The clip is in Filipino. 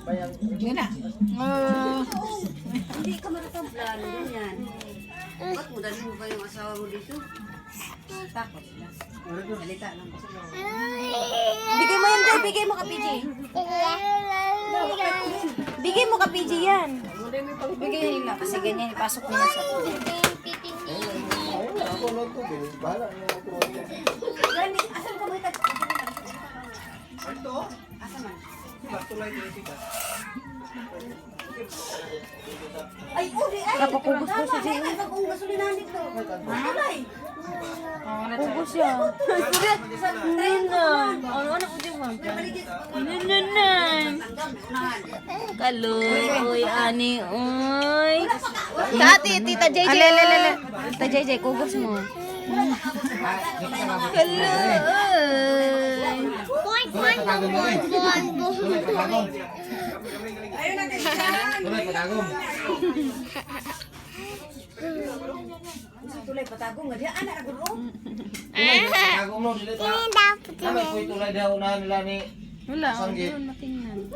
Yan na. Hindi ka matatablan, ganyan. Ba't mo dali mo ba yung asawa mo dito? Takot sila. Salita lang mo. Bigay mo yan, Day. Bigay mo ka, PJ. Bigay mo ka, PJ yan. Bigay nila. Kasi ganyan, ipasok nila sa Gani, asan ka mo itag? Asa man? Ay, uli ay! Napakubos ko si Jay. Ay, kung gasolinahan dito. Ay! Ubus yan. Ninan. Ano ko dyan, ma'am? Ninan. Kaloy. Uy, ani. Uy. Kati, Tita JJ. Tita JJ, kugos mo. Kaloy. Ayun na kayo. Tulay patagong nga diya. Anak na guro. Pagkagong no, dili ta. Tulay daw na nila ni Wala, hindi matingnan.